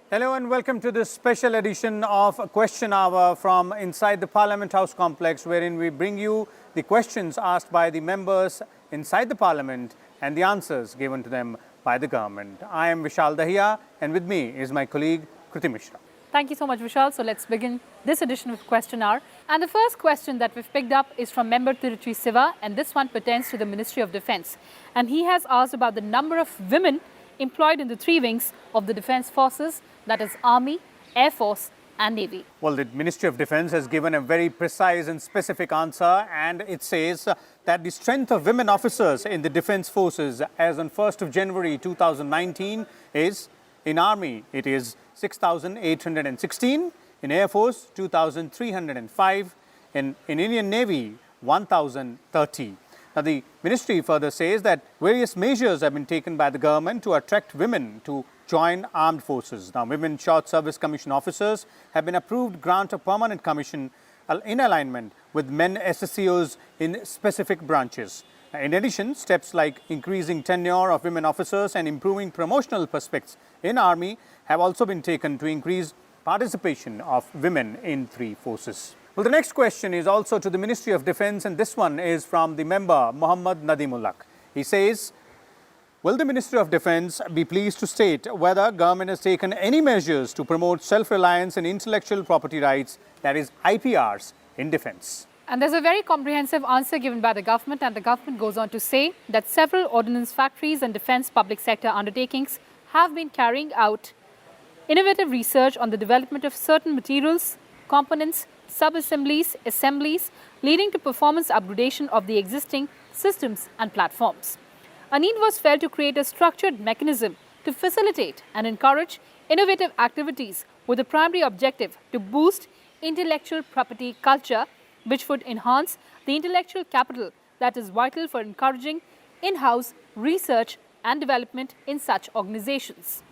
Hello and welcome to this special edition of Question Hour from inside the Parliament House complex, wherein we bring you the questions asked by the members inside the Parliament and the answers given to them by the government. I am Vishal Dahiya and with me is my colleague Kriti Mishra. Thank you so much, Vishal. So let's begin this edition of Question Hour. And the first question that we've picked up is from member Tiruchi Siva, and this one pertains to the Ministry of Defence. And he has asked about the number of women employed in the three wings of the Defence Forces, that is Army, Air Force and Navy. Well, the Ministry of Defence has given a very precise and specific answer, and it says that the strength of women officers in the Defence Forces as on 1st of January 2019 is, in Army, it is 6,816, in Air Force 2,305, in Indian Navy 1,030. Now, the ministry further says that various measures have been taken by the government to attract women to join armed forces. Now, Women Short Service Commission officers have been approved grant of permanent commission in alignment with men SSCOs in specific branches. In addition, steps like increasing tenure of women officers and improving promotional prospects in Army have also been taken to increase participation of women in three forces. Well, the next question is also to the Ministry of Defence, and this one is from the member Muhammad Nadimullah. He says, will the Ministry of Defence be pleased to state whether government has taken any measures to promote self-reliance and intellectual property rights, that is IPRs, in defence? And there's a very comprehensive answer given by the government, and the government goes on to say that several ordnance factories and defence public sector undertakings have been carrying out innovative research on the development of certain materials, components, sub-assemblies, assemblies, leading to performance upgradation of the existing systems and platforms. A need was felt to create a structured mechanism to facilitate and encourage innovative activities with the primary objective to boost intellectual property culture, which would enhance the intellectual capital that is vital for encouraging in-house research and development in such organizations.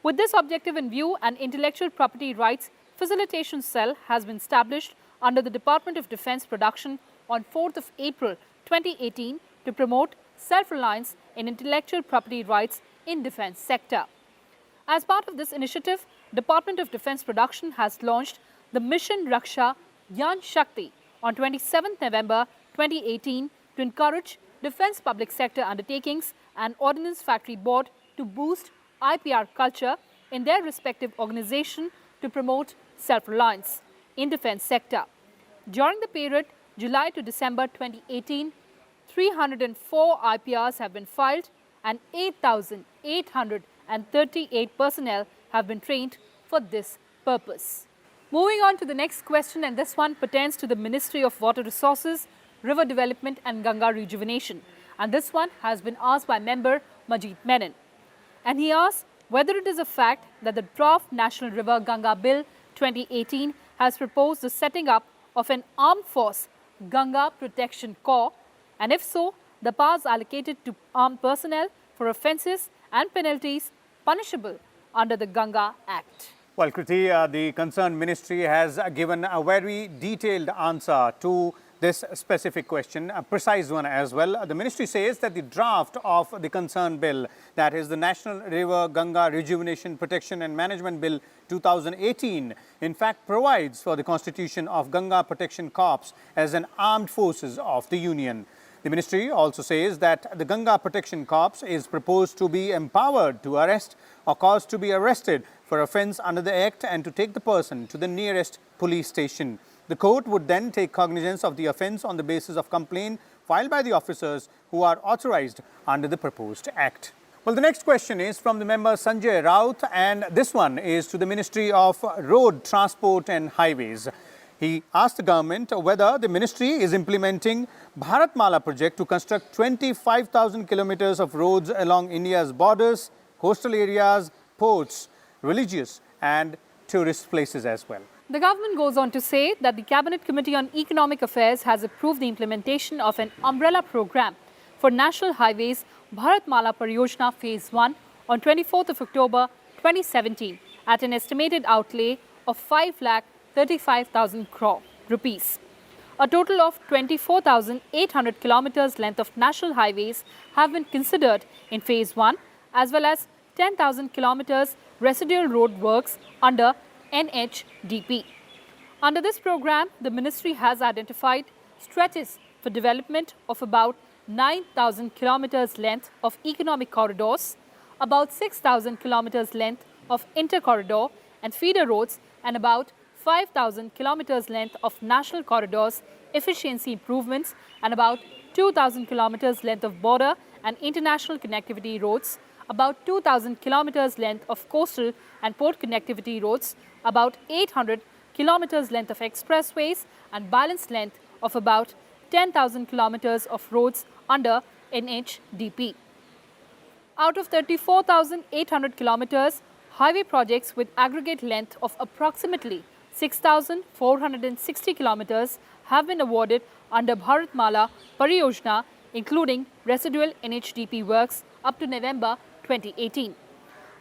With this objective in view, an intellectual property rights facilitation cell has been established under the Department of Defence Production on 4th of April 2018 to promote self-reliance in intellectual property rights in defence sector. As part of this initiative, Department of Defence Production has launched the Mission Raksha Yan Shakti on 27th November 2018 to encourage defence public sector undertakings and Ordnance Factory Board to boost IPR culture in their respective organization to promote self-reliance in defence sector. During the period July to December 2018, 304 IPRs have been filed and 8,838 personnel have been trained for this purpose. Moving on to the next question, and this one pertains to the Ministry of Water Resources, River Development and Ganga Rejuvenation. And this one has been asked by member Majid Menon. And he asks whether it is a fact that the Draft National River Ganga Bill 2018 has proposed the setting up of an armed force Ganga Protection Corps, and if so, the powers allocated to armed personnel for offences and penalties punishable under the Ganga Act. Well, Kriti, the concerned ministry has given a very detailed answer to this specific question, a precise one as well. The ministry says that the draft of the concerned bill, that is the National River Ganga Rejuvenation, Protection and Management Bill 2018, in fact provides for the constitution of Ganga Protection Corps as an armed forces of the Union. The ministry also says that the Ganga Protection Corps is proposed to be empowered to arrest or caused to be arrested for offence under the Act and to take the person to the nearest police station. The court would then take cognizance of the offence on the basis of complaint filed by the officers who are authorized under the proposed Act. Well, the next question is from the member Sanjay Raut, and this one is to the Ministry of Road Transport and Highways. He asked the government whether the ministry is implementing Bharatmala project to construct 25,000 kilometers of roads along India's borders, coastal areas, ports, religious and tourist places as well. The government goes on to say that the Cabinet Committee on Economic Affairs has approved the implementation of an umbrella program for National Highways Bharatmala Pariyojana Phase 1 on 24th of October 2017 at an estimated outlay of 5,35,000 crore rupees. A total of 24,800 kilometers length of national highways have been considered in Phase 1 as well as 10,000 kilometers residual road works under NHDP. Under this program, the ministry has identified stretches for development of about 9,000 kilometers length of economic corridors, about 6,000 kilometers length of inter-corridor and feeder roads, and about 5,000 kilometers length of national corridors efficiency improvements, and about 2,000 kilometers length of border and international connectivity roads, about 2,000 kilometers length of coastal and port connectivity roads, about 800 kilometers length of expressways, and balanced length of about 10,000 kilometers of roads under NHDP. Out of 34,800 kilometers, highway projects with aggregate length of approximately 6,460 kilometers have been awarded under Bharatmala Pariyojana, including residual NHDP works up to November 2018.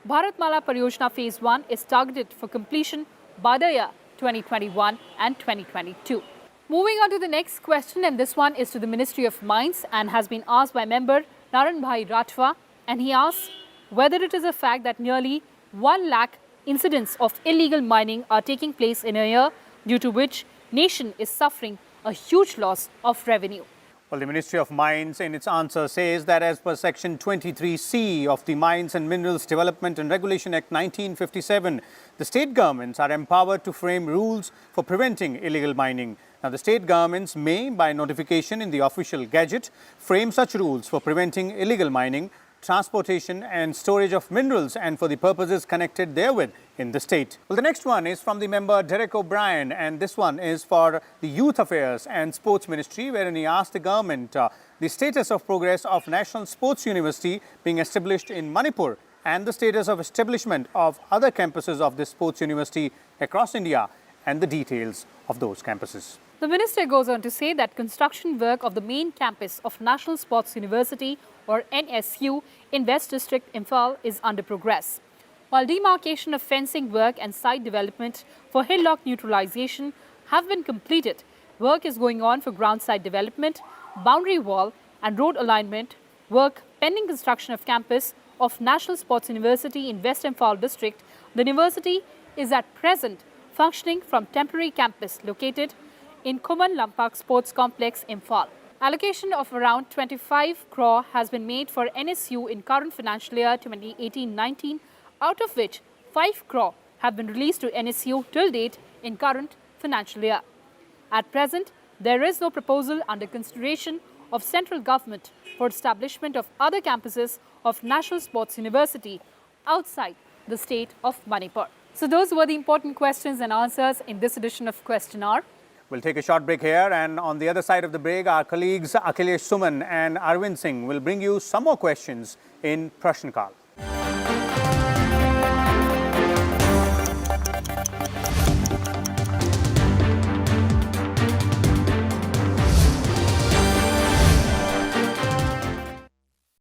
Bharatmala Pariyojana Phase 1 is targeted for completion by the year 2021 and 2022. Moving on to the next question, and this one is to the Ministry of Mines and has been asked by member Naranbhai Ratwa, and he asks whether it is a fact that nearly 1 lakh incidents of illegal mining are taking place in a year, due to which nation is suffering a huge loss of revenue. Well, the Ministry of Mines in its answer says that as per Section 23C of the Mines and Minerals Development and Regulation Act 1957, the state governments are empowered to frame rules for preventing illegal mining. Now, the state governments may, by notification in the official gazette, frame such rules for preventing illegal mining, transportation and storage of minerals and for the purposes connected therewith in the state. Well, the next one is from the member Derek O'Brien, and this one is for the Youth Affairs and Sports Ministry, wherein he asked the government the status of progress of National Sports University being established in Manipur and the status of establishment of other campuses of this sports university across India and the details of those campuses. The minister goes on to say that construction work of the main campus of National Sports University or NSU in West District, Imphal is under progress, while demarcation of fencing work and site development for hillock neutralization have been completed. Work is going on for ground site development, boundary wall and road alignment work pending construction of campus of National Sports University in West Imphal District. The university is at present functioning from temporary campus located in Kuman Lampak Sports Complex, Imphal. Allocation of around 25 crore has been made for NSU in current financial year 2018-19, out of which 5 crore have been released to NSU till date in current financial year. At present, there is no proposal under consideration of central government for establishment of other campuses of National Sports University outside the state of Manipur. So those were the important questions and answers in this edition of Question Hour. We'll take a short break here, and on the other side of the break, our colleagues Akhilesh Suman and Arvind Singh will bring you some more questions in Prashn Kal.